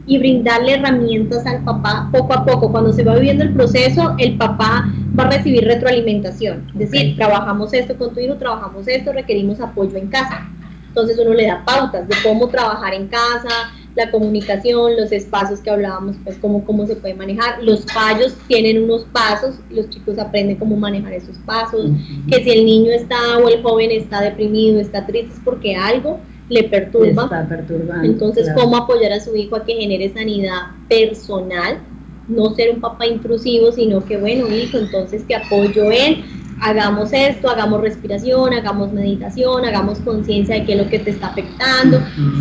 Y brindarle herramientas al papá poco a poco. Cuando se va viviendo el proceso, el papá va a recibir retroalimentación. Es decir, trabajamos esto con tu hijo, trabajamos esto, requerimos apoyo en casa. Entonces uno le da pautas de cómo trabajar en casa, la comunicación, los espacios que hablábamos, pues cómo se puede manejar. Los fallos tienen unos pasos, los chicos aprenden cómo manejar esos pasos, que si el niño está o el joven está deprimido, está triste, es porque algo le perturba. Está perturbando. Entonces, cómo apoyar a su hijo a que genere sanidad personal, no ser un papá intrusivo, sino que, bueno, hijo, entonces te apoyo en, hagamos esto, hagamos respiración, hagamos meditación, hagamos conciencia de qué es lo que te está afectando,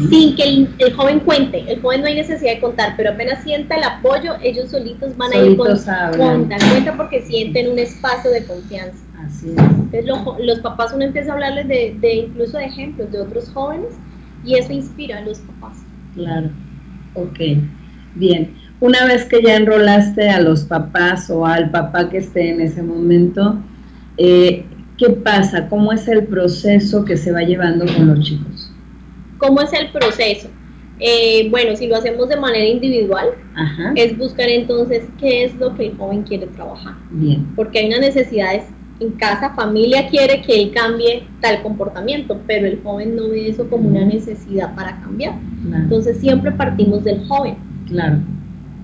sin que el joven cuente. El joven no hay necesidad de contar, pero apenas sienta el apoyo, ellos solitos van a ir cuenta porque sienten un espacio de confianza. Así es. Entonces los papás, uno empieza a hablarles de incluso de ejemplos de otros jóvenes y eso inspira a los papás. Claro, ok, bien. Una vez que ya enrolaste a los papás o al papá que esté en ese momento, ¿qué pasa? ¿Cómo es el proceso que se va llevando con los chicos? ¿Cómo es el proceso? Bueno, si lo hacemos de manera individual, es buscar entonces qué es lo que el joven quiere trabajar. Bien. Porque hay unas necesidades en casa, familia quiere que él cambie tal comportamiento, pero el joven no ve eso como una necesidad para cambiar. Claro. Entonces siempre partimos del joven. Claro.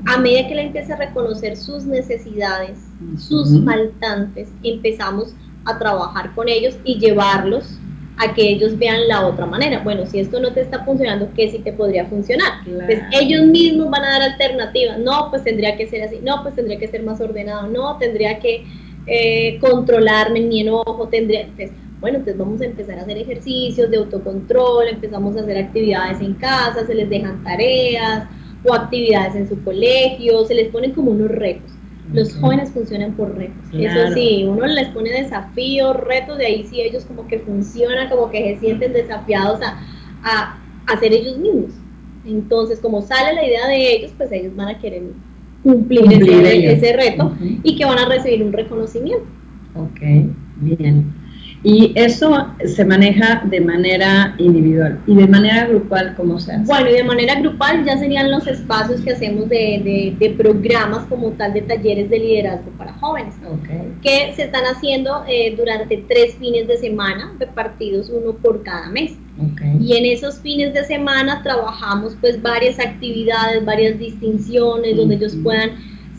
A medida que él empieza a reconocer sus necesidades, sus faltantes, empezamos a trabajar con ellos y llevarlos a que ellos vean la otra manera. Bueno, si esto no te está funcionando, ¿qué sí te podría funcionar? Claro. Pues ellos mismos van a dar alternativas. No, pues tendría que ser así. No, pues tendría que ser más ordenado. No, tendría que controlarme en mi enojo. Entonces, bueno, entonces vamos a empezar a hacer ejercicios de autocontrol, empezamos a hacer actividades en casa, se les dejan tareas o actividades en su colegio, se les ponen como unos retos. Los jóvenes funcionan por retos. Claro. Eso sí, uno les pone desafíos, retos, de ahí sí ellos como que funcionan, como que se sienten desafiados a hacer ellos mismos. Entonces, como sale la idea de ellos, pues ellos van a querer cumplir ese reto y que van a recibir un reconocimiento. Ok, bien. Y eso se maneja de manera individual. ¿Y de manera grupal cómo se hace? Bueno, y de manera grupal ya serían los espacios que hacemos de programas como tal, de talleres de liderazgo para jóvenes, que se están haciendo durante 3 fines de semana, repartidos uno por cada mes. Y en esos fines de semana trabajamos pues varias actividades, varias distinciones, donde ellos puedan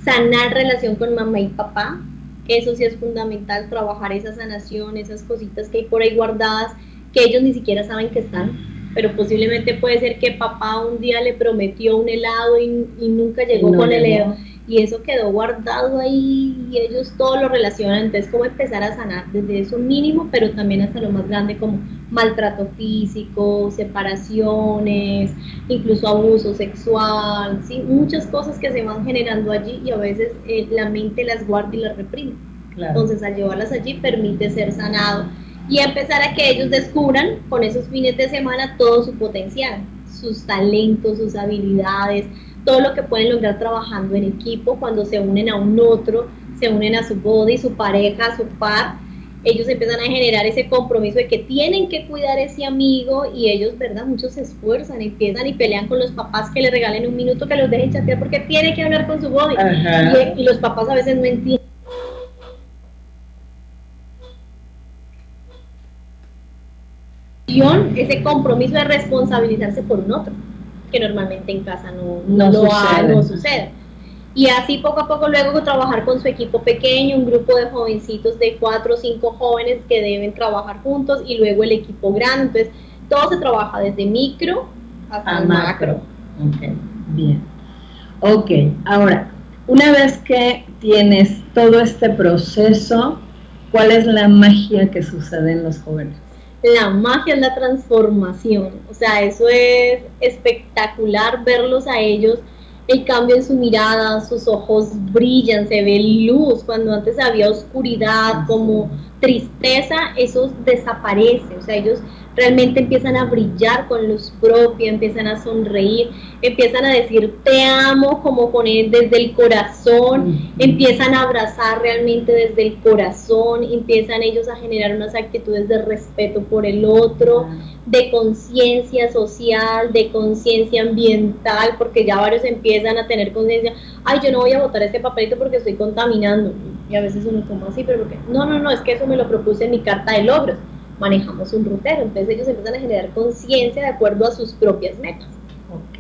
sanar relación con mamá y papá. Eso sí es fundamental, trabajar esa sanación, esas cositas que hay por ahí guardadas, que ellos ni siquiera saben que están, pero posiblemente puede ser que papá un día le prometió un helado y nunca llegó con el helado, y eso quedó guardado ahí y ellos todo lo relacionan. Entonces, cómo empezar a sanar desde eso mínimo, pero también hasta lo más grande, como maltrato físico, separaciones, incluso abuso sexual, ¿sí? Muchas cosas que se van generando allí y a veces la mente las guarda y las reprime. Claro. Entonces, al llevarlas allí permite ser sanado y empezar a que ellos descubran con esos fines de semana todo su potencial, sus talentos, sus habilidades, todo lo que pueden lograr trabajando en equipo cuando se unen a un otro, se unen a su body, su pareja, su par. Ellos empiezan a generar ese compromiso de que tienen que cuidar a ese amigo y ellos, ¿verdad? Muchos se esfuerzan, empiezan y pelean con los papás que le regalen un minuto, que los dejen chatear porque tiene que hablar con su body. Y los papás a veces no entienden. Ese compromiso de responsabilizarse por un otro, que normalmente en casa no sucede. Y así poco a poco luego trabajar con su equipo pequeño, un grupo de jovencitos de 4 o 5 jóvenes que deben trabajar juntos y luego el equipo grande. Entonces todo se trabaja desde micro hasta macro. Ok, bien. Ok, ahora, una vez que tienes todo este proceso, ¿cuál es la magia que sucede en los jóvenes? La magia es la transformación, o sea, eso es espectacular verlos a ellos, el cambio en su mirada, sus ojos brillan, se ve luz, cuando antes había oscuridad, como tristeza, eso desaparece, o sea, ellos realmente empiezan a brillar con luz propia, empiezan a sonreír, empiezan a decir te amo como con él desde el corazón, empiezan a abrazar realmente desde el corazón, empiezan ellos a generar unas actitudes de respeto por el otro, de conciencia social, de conciencia ambiental, porque ya varios empiezan a tener conciencia, ay, yo no voy a botar este papelito porque estoy contaminando, y a veces uno como así, pero porque no, es que eso me lo propuse en mi carta de logros, manejamos un rutero, entonces ellos empiezan a generar conciencia de acuerdo a sus propias metas. Ok,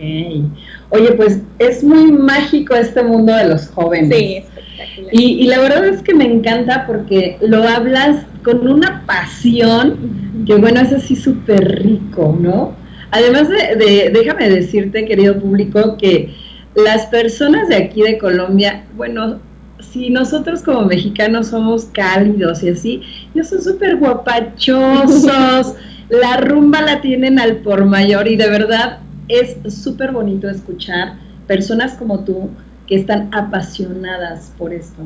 oye, pues es muy mágico este mundo de los jóvenes. Sí, espectacular. Y la verdad es que me encanta porque lo hablas con una pasión que bueno, es así súper rico, ¿no? Además déjame decirte, querido público, que las personas de aquí de Colombia, bueno, si nosotros como mexicanos somos cálidos y así, ellos son súper guapachosos, la rumba la tienen al por mayor y de verdad es súper bonito escuchar personas como tú que están apasionadas por esto.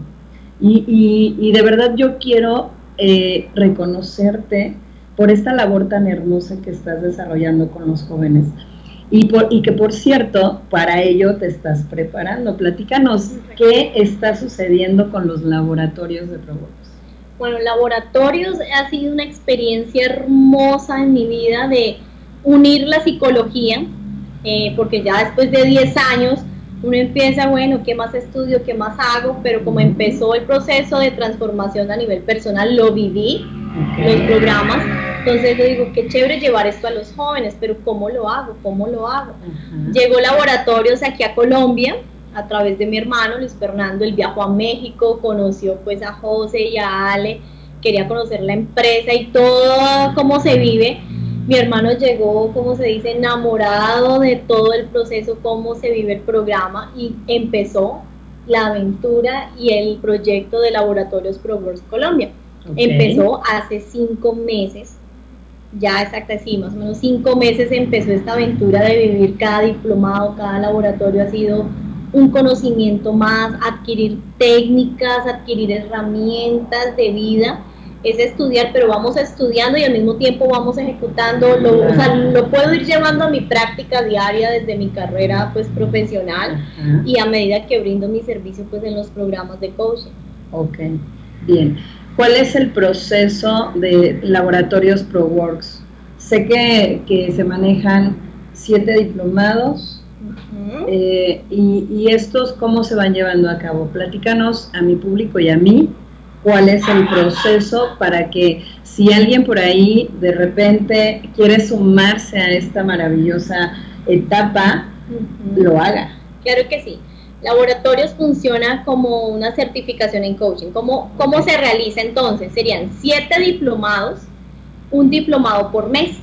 Y de verdad yo quiero reconocerte por esta labor tan hermosa que estás desarrollando con los jóvenes. Y que por cierto, para ello te estás preparando. Platícanos qué está sucediendo con los laboratorios de ProWorks. Bueno, laboratorios ha sido una experiencia hermosa en mi vida de unir la psicología, porque ya después de 10 años uno empieza, bueno, ¿qué más estudio, qué más hago? Pero como empezó el proceso de transformación a nivel personal, lo viví, los programas. Entonces yo digo, qué chévere llevar esto a los jóvenes, pero ¿cómo lo hago? Llegó laboratorios aquí a Colombia, a través de mi hermano Luis Fernando, él viajó a México, conoció pues a José y a Ale, quería conocer la empresa y todo cómo se vive. Mi hermano llegó, como se dice, enamorado de todo el proceso, cómo se vive el programa y empezó la aventura y el proyecto de Laboratorios ProWorks Colombia. Empezó hace 5 meses. Ya exacto, sí, más o menos 5 meses empezó esta aventura de vivir cada diplomado, cada laboratorio ha sido un conocimiento más, adquirir técnicas, adquirir herramientas de vida, es estudiar, pero vamos estudiando y al mismo tiempo vamos ejecutando, o sea, lo puedo ir llevando a mi práctica diaria desde mi carrera pues profesional y a medida que brindo mi servicio pues en los programas de coaching. Ok, bien. ¿Cuál es el proceso de Laboratorios ProWorks? Sé que se manejan 7 diplomados y estos, ¿cómo se van llevando a cabo? Platícanos a mi público y a mí cuál es el proceso para que si alguien por ahí de repente quiere sumarse a esta maravillosa etapa, lo haga. Claro que sí. Laboratorios funciona como una certificación en coaching. ¿Cómo se realiza entonces? Serían 7 diplomados, un diplomado por mes,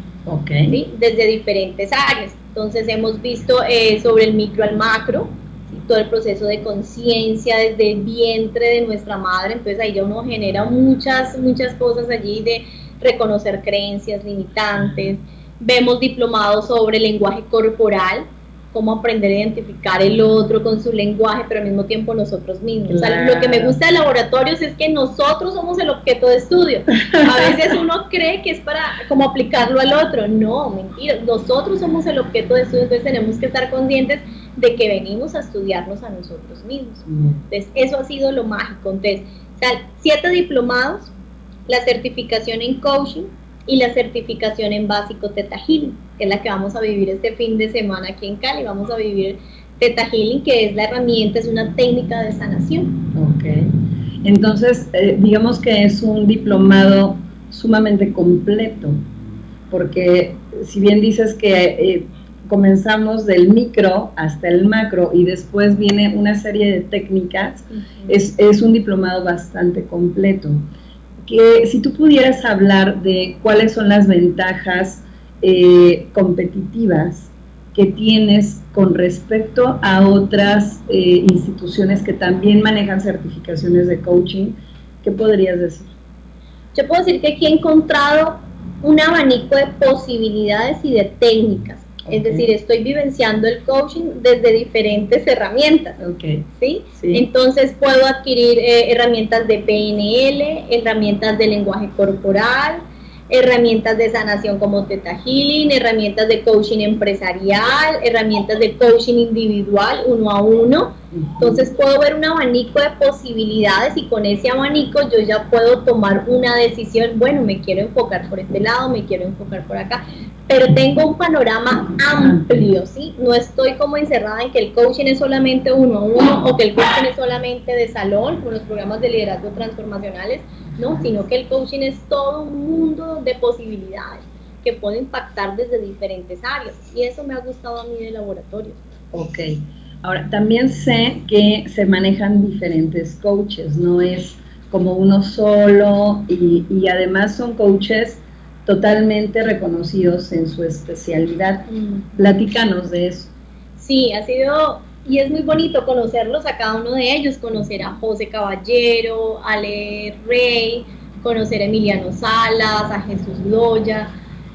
¿sí? Desde diferentes áreas. Entonces hemos visto sobre el micro al macro, ¿sí? Todo el proceso de conciencia desde el vientre de nuestra madre. Entonces ahí ya uno genera muchas cosas allí de reconocer creencias limitantes. Vemos diplomados sobre lenguaje corporal, cómo aprender a identificar el otro con su lenguaje, pero al mismo tiempo nosotros mismos. Claro. O sea, lo que me gusta de laboratorios es que nosotros somos el objeto de estudio. A veces uno cree que es para como aplicarlo al otro. No, mentira. Nosotros somos el objeto de estudio, entonces tenemos que estar conscientes de que venimos a estudiarnos a nosotros mismos. Entonces, eso ha sido lo mágico. Entonces, o sea, 7 diplomados, la certificación en coaching y la certificación en básico Theta Healing, que es la que vamos a vivir este fin de semana aquí en Cali. Vamos a vivir Theta Healing, que es la herramienta, es una técnica de sanación. Ok. Entonces, digamos que es un diplomado sumamente completo, porque si bien dices que comenzamos del micro hasta el macro y después viene una serie de técnicas, es un diplomado bastante completo. Que si tú pudieras hablar de cuáles son las ventajas competitivas que tienes con respecto a otras instituciones que también manejan certificaciones de coaching, ¿qué podrías decir? Yo puedo decir que aquí he encontrado un abanico de posibilidades y de técnicas. Es decir, estoy vivenciando el coaching desde diferentes herramientas. ¿Sí? Entonces puedo adquirir herramientas de PNL, herramientas de lenguaje corporal, herramientas de sanación como Theta Healing, herramientas de coaching empresarial, herramientas de coaching individual, 1 a 1. Entonces puedo ver un abanico de posibilidades y con ese abanico yo ya puedo tomar una decisión. Bueno, me quiero enfocar por este lado, me quiero enfocar por acá, pero tengo un panorama amplio, ¿sí? No estoy como encerrada en que el coaching es solamente 1 a 1 o que el coaching es solamente de salón, con los programas de liderazgo transformacionales, no, sino que el coaching es todo un mundo de posibilidades que puede impactar desde diferentes áreas, y eso me ha gustado a mí del laboratorio. Ok, ahora también sé que se manejan diferentes coaches, no es como uno solo, y además son coaches totalmente reconocidos en su especialidad. Platícanos de eso. Sí, ha sido, y es muy bonito conocerlos a cada uno de ellos, conocer a José Caballero, Ale Rey, conocer a Emiliano Salas, a Jesús Loya,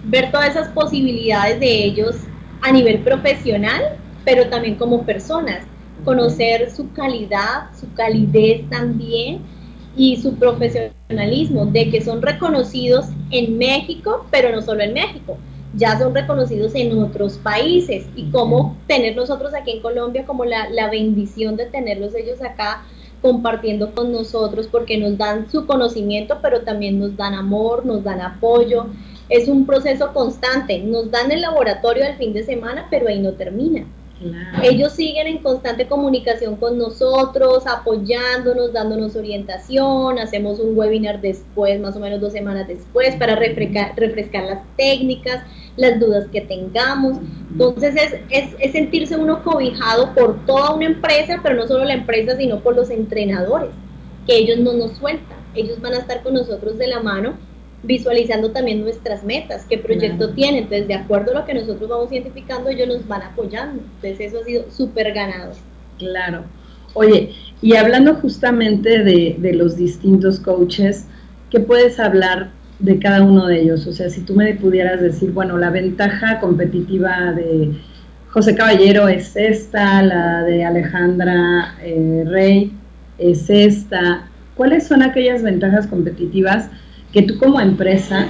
ver todas esas posibilidades de ellos a nivel profesional, pero también como personas, conocer su calidad, su calidez también, y su profesionalismo, de que son reconocidos en México, pero no solo en México, ya son reconocidos en otros países, y cómo tener nosotros aquí en Colombia como la bendición de tenerlos ellos acá compartiendo con nosotros, porque nos dan su conocimiento, pero también nos dan amor, nos dan apoyo. Es un proceso constante, nos dan el laboratorio al fin de semana, pero ahí no termina. Claro. Ellos siguen en constante comunicación con nosotros, apoyándonos, dándonos orientación. Hacemos un webinar después, más o menos 2 semanas después, para refrescar las técnicas, las dudas que tengamos. Entonces es sentirse uno cobijado por toda una empresa, pero no solo la empresa, sino por los entrenadores, que ellos no nos sueltan. Ellos van a estar con nosotros de la mano, visualizando también nuestras metas, qué proyecto tienen. Entonces, de acuerdo a lo que nosotros vamos identificando, ellos nos van apoyando. Entonces, eso ha sido súper ganado. Claro. Oye, y hablando justamente de los distintos coaches, ¿qué puedes hablar de cada uno de ellos? O sea, si tú me pudieras decir, bueno, la ventaja competitiva de José Caballero es esta, la de Alejandra Rey es esta. ¿Cuáles son aquellas ventajas competitivas que tú como empresa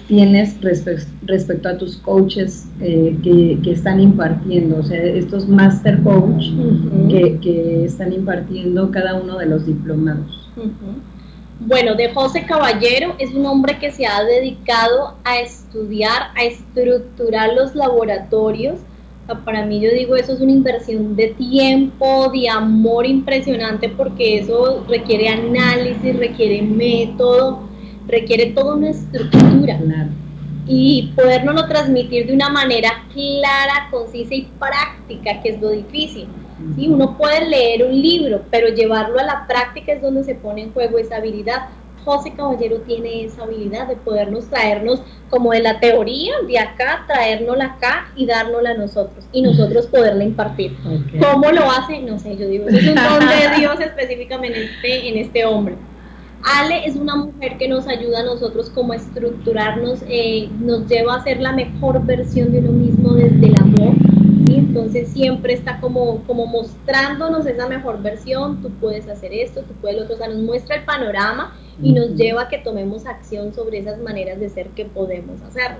tienes respecto a tus coaches que están impartiendo, o sea, estos master coach que están impartiendo cada uno de los diplomados? Bueno, de José Caballero es un hombre que se ha dedicado a estudiar, a estructurar los laboratorios. Para mí, yo digo, eso es una inversión de tiempo, de amor impresionante, porque eso requiere análisis, requiere método, requiere toda una estructura. Claro. Y podérnoslo transmitir de una manera clara, concisa y práctica, que es lo difícil. ¿Sí? Uno puede leer un libro, pero llevarlo a la práctica es donde se pone en juego esa habilidad. José Caballero tiene esa habilidad de podernos traernos como de la teoría, de acá, traérnosla acá y dárnosla a nosotros, y nosotros poderla impartir. ¿Cómo lo hace? No sé, yo digo, eso es un don de Dios específicamente en este hombre. Ale es una mujer que nos ayuda a nosotros como a estructurarnos, nos lleva a ser la mejor versión de uno mismo desde el amor, ¿sí? Entonces siempre está como mostrándonos esa mejor versión, tú puedes hacer esto, tú puedes lo otro, o sea, nos muestra el panorama y nos lleva a que tomemos acción sobre esas maneras de ser que podemos hacerlo.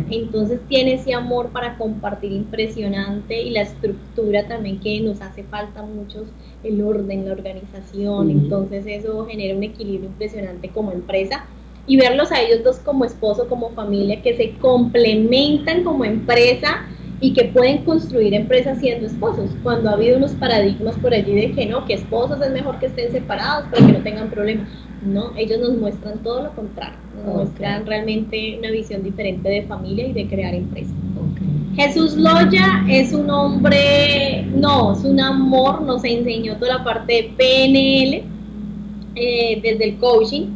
Entonces tiene ese amor para compartir impresionante, y la estructura también, que nos hace falta mucho, el orden, la organización. Entonces eso genera un equilibrio impresionante como empresa, y verlos a ellos dos como esposo, como familia, que se complementan como empresa y que pueden construir empresas siendo esposos, cuando ha habido unos paradigmas por allí de que no, que esposos es mejor que estén separados para que no tengan problemas. No, ellos nos muestran todo lo contrario, nos muestran realmente una visión diferente de familia y de crear empresas. Jesús Loya es un hombre, es un amor, nos enseñó toda la parte de PNL, desde el coaching.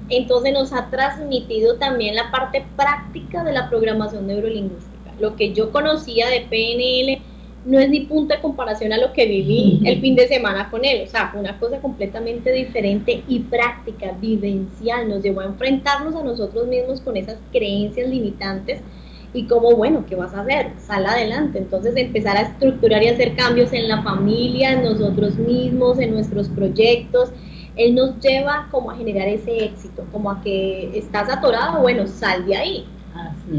Entonces nos ha transmitido también la parte práctica de la programación neurolingüística. Lo que yo conocía de PNL no es ni punto de comparación a lo que viví el fin de semana con él. O sea, fue una cosa completamente diferente y práctica, vivencial. Nos llevó a enfrentarnos a nosotros mismos con esas creencias limitantes y como, bueno, ¿qué vas a hacer? Sal adelante. Entonces empezar a estructurar y hacer cambios en la familia, en nosotros mismos, en nuestros proyectos. Él nos lleva como a generar ese éxito, como a que estás atorado, bueno, sal de ahí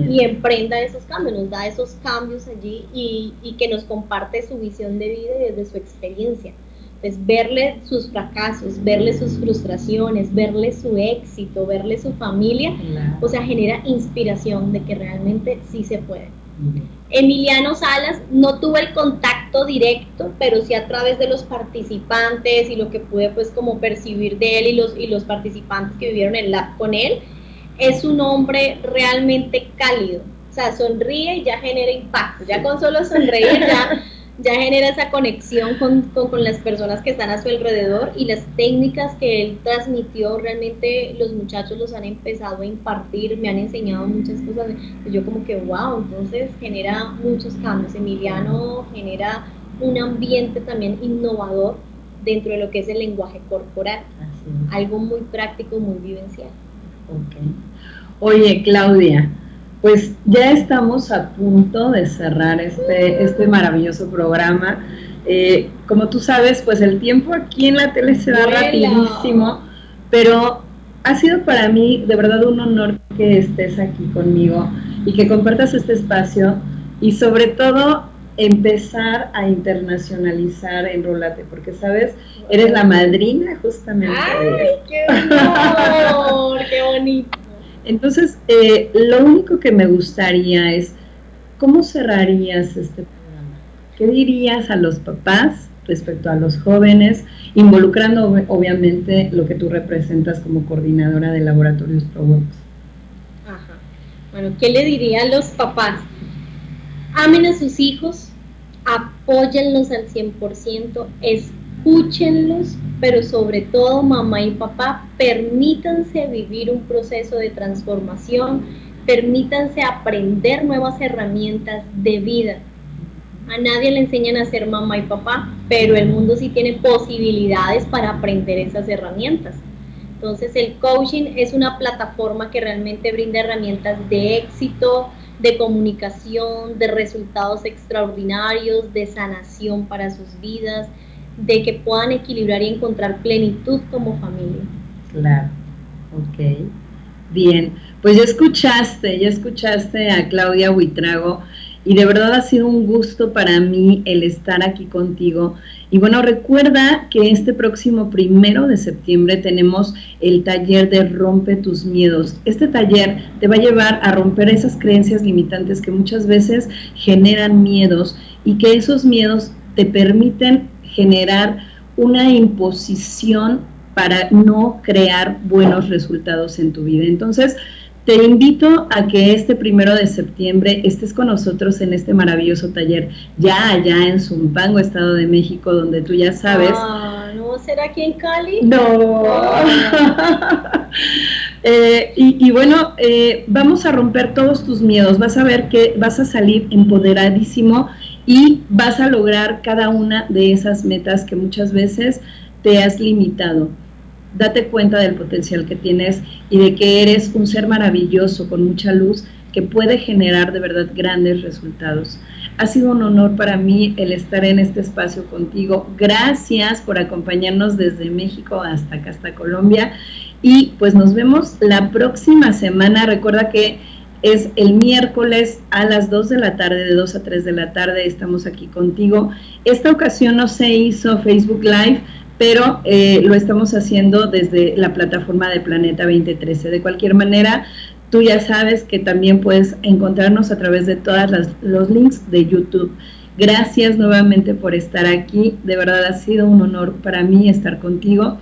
y emprenda esos cambios, nos da esos cambios allí, y que nos comparte su visión de vida desde su experiencia. Entonces verle sus fracasos, verle sus frustraciones, verle su éxito, verle su familia, o sea, genera inspiración de que realmente sí se puede. Emiliano Salas, no tuve el contacto directo, pero sí a través de los participantes y lo que pude pues como percibir de él y los participantes que vivieron el lab con él. Es un hombre realmente cálido, o sea, sonríe y ya genera impacto, ya con solo sonreír ya genera esa conexión con las personas que están a su alrededor, y las técnicas que él transmitió, realmente los muchachos los han empezado a impartir, me han enseñado muchas cosas, yo como que wow, entonces genera muchos cambios. Emiliano genera un ambiente también innovador dentro de lo que es el lenguaje corporal, algo muy práctico, muy vivencial. Oye, Claudia, pues ya estamos a punto de cerrar este maravilloso programa. Como tú sabes, pues el tiempo aquí en la tele se da rapidísimo, pero ha sido para mí de verdad un honor que estés aquí conmigo y que compartas este espacio, y sobre todo empezar a internacionalizar Enrólate, porque sabes, eres la madrina justamente. ¡Ay, qué honor! ¡Qué bonito! Entonces, lo único que me gustaría es, ¿cómo cerrarías este programa? ¿Qué dirías a los papás respecto a los jóvenes, involucrando obviamente lo que tú representas como coordinadora de Laboratorios ProVox? Ajá. Bueno, ¿qué le diría a los papás? Amen a sus hijos, apóyenlos al 100%, escúchenlos, pero sobre todo, mamá y papá, permítanse vivir un proceso de transformación, permítanse aprender nuevas herramientas de vida. A nadie le enseñan a ser mamá y papá, pero el mundo sí tiene posibilidades para aprender esas herramientas. Entonces el coaching es una plataforma que realmente brinda herramientas de éxito, de comunicación, de resultados extraordinarios, de sanación para sus vidas, de que puedan equilibrar y encontrar plenitud como familia. Claro, ok. Bien, pues ya escuchaste a Claudia Buitrago, y de verdad ha sido un gusto para mí el estar aquí contigo. Y bueno, recuerda que este próximo 1 de septiembre tenemos el taller de Rompe tus miedos. Este taller te va a llevar a romper esas creencias limitantes que muchas veces generan miedos, y que esos miedos te permiten generar una imposición para no crear buenos resultados en tu vida. Entonces, te invito a que este 1 de septiembre estés con nosotros en este maravilloso taller, ya allá en Zumpango, Estado de México, donde tú ya sabes. ¿No será aquí en Cali? No. Y bueno, vamos a romper todos tus miedos. Vas a ver que vas a salir empoderadísimo y vas a lograr cada una de esas metas que muchas veces te has limitado. Date cuenta del potencial que tienes y de que eres un ser maravilloso con mucha luz que puede generar de verdad grandes resultados. Ha sido un honor para mí el estar en este espacio contigo. Gracias por acompañarnos desde México hasta acá, hasta Colombia. Y pues nos vemos la próxima semana. Recuerda que es el miércoles a las 2 de la tarde, de 2 a 3 de la tarde, estamos aquí contigo. Esta ocasión no se hizo Facebook Live, pero lo estamos haciendo desde la plataforma de Planeta 2013. De cualquier manera, tú ya sabes que también puedes encontrarnos a través de todos los links de YouTube. Gracias nuevamente por estar aquí, de verdad ha sido un honor para mí estar contigo.